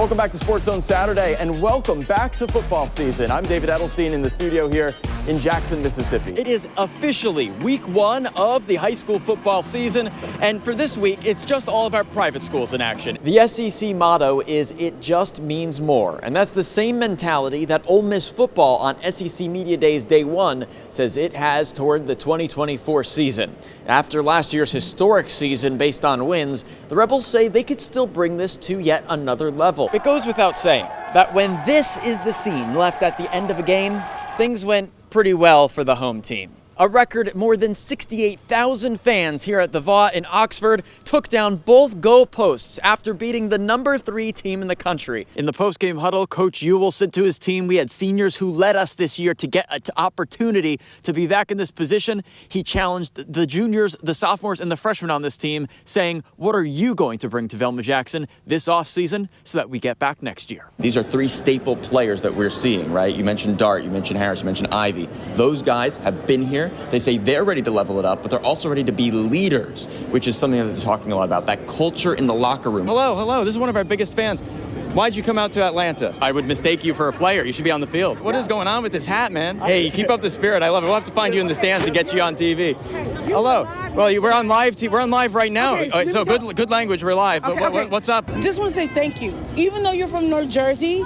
Welcome back to Sports Zone Saturday, and welcome back to football season. I'm David Edelstein in the studio here in Jackson, Mississippi. It is officially week one of the high school football season, and for this week, it's just all of our private schools in action. The SEC motto is "It just means more," and that's the same mentality that Ole Miss football on SEC Media Days Day 1 says it has toward the 2024 season. After last year's historic season based on wins, the Rebels say they could still bring this to yet another level. It goes without saying that when this is the scene left at the end of a game, things went pretty well for the home team. A record more than 68,000 fans here at the Vaught in Oxford took down both goalposts after beating the number 3 team in the country. In the post-game huddle, Coach Ewell said to his team, "We had seniors who led us this year to get an opportunity to be back in this position." He challenged the juniors, the sophomores, and the freshmen on this team, saying, "What are you going to bring to Velma Jackson this offseason so that we get back next year?" These are 3 staple players that we're seeing, right? You mentioned Dart, you mentioned Harris, you mentioned Ivy. Those guys have been here. They say they're ready to level it up, but they're also ready to be leaders, which is something that they're talking a lot about, that culture in the locker room. Hello, this is one of our biggest fans. Why'd you come out to Atlanta? I would mistake you for a player. You should be on the field. What is going on with this hat, man? Hey, keep up the spirit. I love it. We'll have to find you in the stands and get you on TV. Hello. Well, we're on live. We're on live right now. Okay, so good language. We're live. Okay. What's up? Just want to say thank you. Even though you're from North Jersey,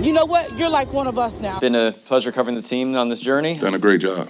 you know what? You're like one of us now. Been a pleasure covering the team on this journey. Done a great job.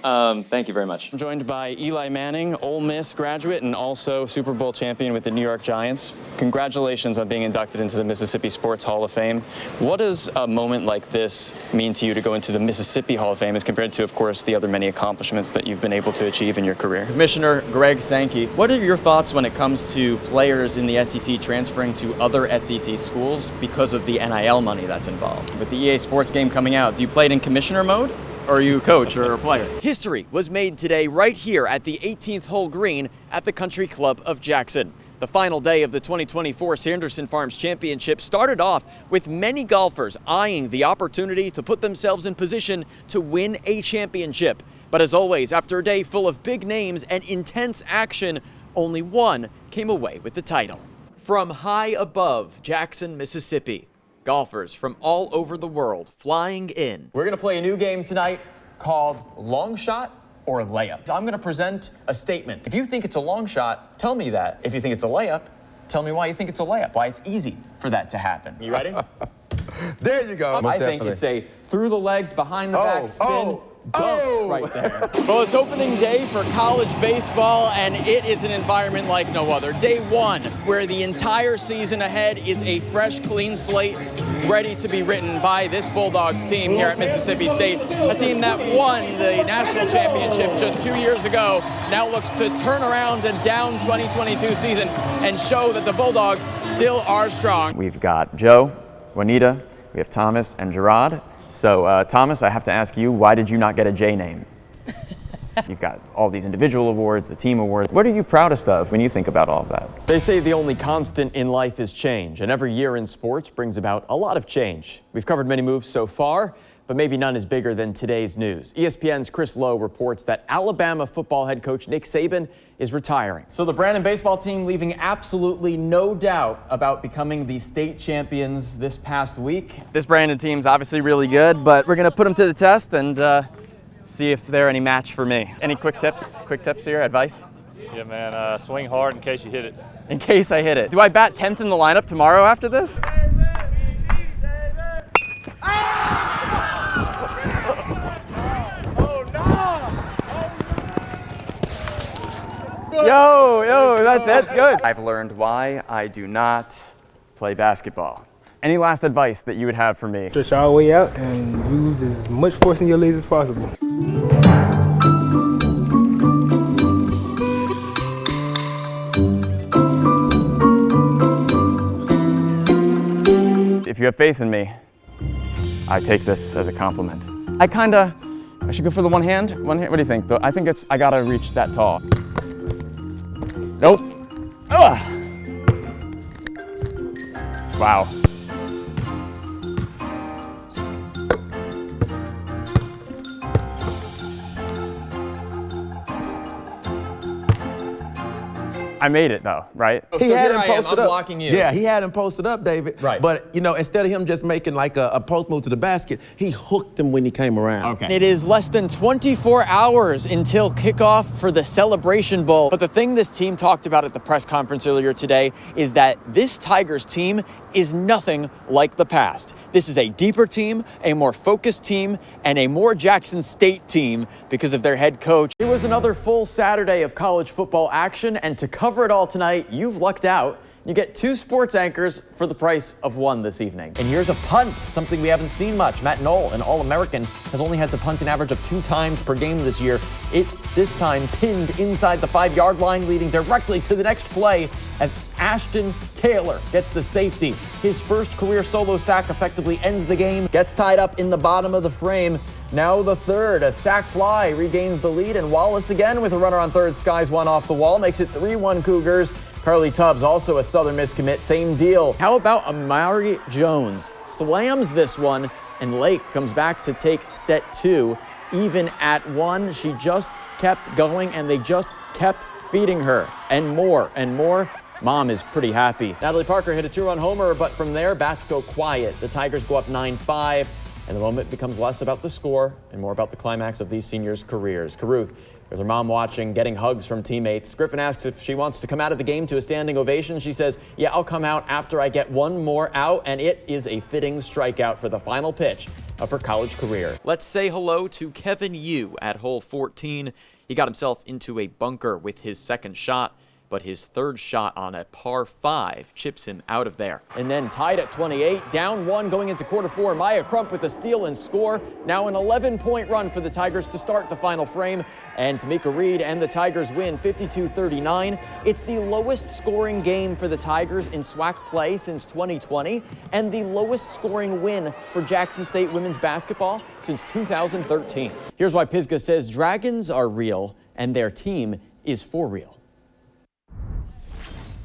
Thank you very much. I'm joined by Eli Manning, Ole Miss graduate and also Super Bowl champion with the New York Giants. Congratulations on being inducted into the Mississippi Sports Hall of Fame. What does a moment like this mean to you to go into the Mississippi Hall of Fame as compared to, of course, the other many accomplishments that you've been able to achieve in your career? Commissioner Greg Sankey, what are your thoughts when it comes to players in the SEC transferring to other SEC schools because of the NIL money that's involved? With the EA Sports game coming out, do you play it in commissioner mode? Or are you a coach or a player? History was made today right here at the 18th hole green at the Country Club of Jackson. The final day of the 2024 Sanderson Farms Championship started off with many golfers eyeing the opportunity to put themselves in position to win a championship. But as always, after a day full of big names and intense action, only one came away with the title. From high above Jackson, Mississippi, golfers from all over the world flying in. We're going to play a new game tonight called Long Shot or Layup. I'm going to present a statement. If you think it's a long shot, tell me that. If you think it's a layup, tell me why you think it's a layup, why it's easy for that to happen. You ready? There you go. I think it's a through the legs, behind the back spin. Dunk right there. Well, it's opening day for college baseball, and it is an environment like no other. Day 1, where the entire season ahead is a fresh, clean slate, ready to be written by this Bulldogs team here at Mississippi State. A team that won the national championship just 2 years ago, now looks to turn around and down 2022 season and show that the Bulldogs still are strong. We've got Joe, Juanita, we have Thomas, and Gerard. So, Thomas, I have to ask you, why did you not get a J name? You've got all these individual awards, the team awards. What are you proudest of when you think about all of that? They say the only constant in life is change, and every year in sports brings about a lot of change. We've covered many moves so far, but maybe none is bigger than today's news. ESPN's Chris Lowe reports that Alabama football head coach Nick Saban is retiring. So the Brandon baseball team leaving absolutely no doubt about becoming the state champions this past week. This Brandon team's obviously really good, but we're going to put them to the test and see if they're any match for me. Any quick tips? Quick tips here, advice? Yeah, man, swing hard in case you hit it. In case I hit it. Do I bat 10th in the lineup tomorrow after this? Yo, that's good. I've learned why I do not play basketball. Any last advice that you would have for me? Stretch all the way out and use as much force in your legs as possible. If you have faith in me, I take this as a compliment. I should go for the one hand? What do you think? I think I gotta reach that tall. Nope. Ugh. Wow. I made it though, right? He So had here him I am, posted I'm up. blocking you. Yeah, he had him posted up, David. Right. But, you know, instead of him just making like a post move to the basket, he hooked him when he came around. Okay. It is less than 24 hours until kickoff for the Celebration Bowl. But the thing this team talked about at the press conference earlier today is that this Tigers team is nothing like the past. This is a deeper team, a more focused team, and a more Jackson State team because of their head coach. It was another full Saturday of college football action, and to cover it all tonight, you've lucked out. You get 2 sports anchors for the price of 1 this evening. And here's a punt, something we haven't seen much. Matt Knoll, an All-American, has only had to punt an average of 2 times per game this year. It's this time pinned inside the 5-yard line, leading directly to the next play as Ashton Taylor gets the safety. His first career solo sack effectively ends the game, gets tied up in the bottom of the frame. Now the third, a sack fly regains the lead, and Wallace again with a runner on third, skies one off the wall, makes it 3-1 Cougars. Carly Tubbs, also a Southern Miss commit, same deal. How about Amari Jones? Slams this one, and Lake comes back to take set 2. Even at 1, she just kept going, and they just kept feeding her. And more, and more. Mom is pretty happy. Natalie Parker hit a 2-run homer, but from there, bats go quiet. The Tigers go up 9-5, and the moment becomes less about the score and more about the climax of these seniors' careers. Caruth, with her mom watching, getting hugs from teammates. Griffin asks if she wants to come out of the game to a standing ovation. She says, yeah, I'll come out after I get 1 more out, and it is a fitting strikeout for the final pitch of her college career. Let's say hello to Kevin Yu at hole 14. He got himself into a bunker with his second shot, but his third shot on a par 5 chips him out of there. And then tied at 28, down 1 going into quarter 4. Maya Crump with a steal and score. Now an 11-point run for the Tigers to start the final frame. And Tamika Reed and the Tigers win 52-39. It's the lowest scoring game for the Tigers in SWAC play since 2020, and the lowest scoring win for Jackson State women's basketball since 2013. Here's why Pisgah says Dragons are real and their team is for real.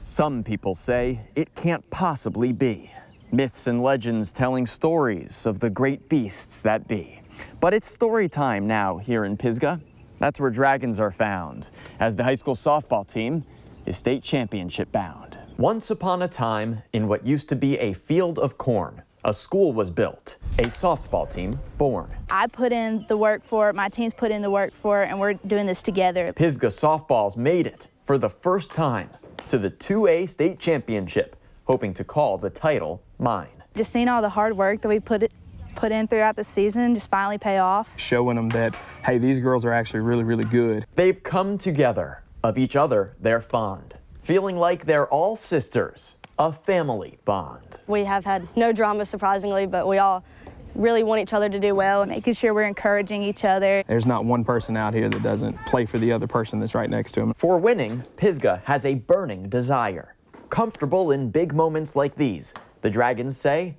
Some people say it can't possibly be. Myths and legends telling stories of the great beasts that be. But it's story time now here in Pisgah. That's where dragons are found, as the high school softball team is state championship bound. Once upon a time, in what used to be a field of corn, a school was built, a softball team born. I put in the work for it, my team's put in the work for it, and we're doing this together. Pisgah softballs made it for the first time to the 2A state championship, hoping to call the title mine. Just seeing all the hard work that we put in throughout the season just finally pay off. Showing them that, hey, these girls are actually really, really good. They've come together. Of each other, they're fond. Feeling like they're all sisters, a family bond. We have had no drama, surprisingly, but we all really want each other to do well. Making sure we're encouraging each other. There's not one person out here that doesn't play for the other person that's right next to them. For winning, Pisgah has a burning desire. Comfortable in big moments like these, the Dragons say,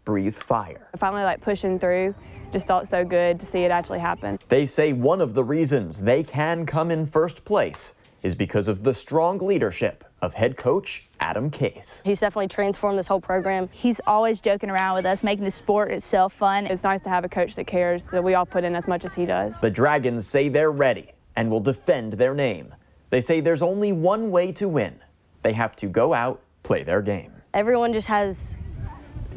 #breathe fire. Finally, pushing through, just felt so good to see it actually happen. They say one of the reasons they can come in first place is because of the strong leadership of head coach Adam Case. He's definitely transformed this whole program. He's always joking around with us, making the sport itself fun. It's nice to have a coach that cares, so we all put in as much as he does. The Dragons say they're ready and will defend their name. They say there's only one way to win. They have to go out, play their game. Everyone just has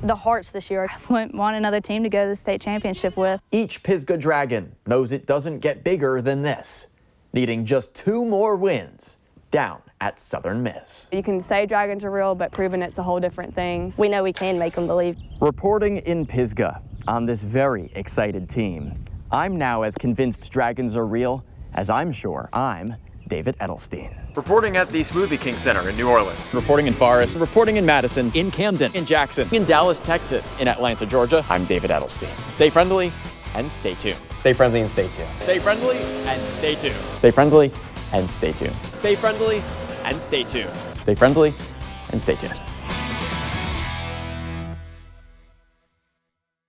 the hearts this year. I want another team to go to the state championship with. Each Pisgah Dragon knows it doesn't get bigger than this, needing just 2 more wins down at Southern Miss. You can say Dragons are real, but proving it's a whole different thing. We know we can make them believe. Reporting in Pisgah on this very excited team, I'm now as convinced Dragons are real as I'm sure I'm David Edelstein. Reporting at the Smoothie King Center in New Orleans. Reporting in Forest. Reporting in Madison. In Camden. In Jackson. In Dallas, Texas. In Atlanta, Georgia. I'm David Edelstein. Stay friendly and stay tuned. Stay friendly and stay tuned. Stay friendly and stay tuned. Stay friendly and stay tuned. Stay friendly and stay tuned. Stay friendly and stay tuned.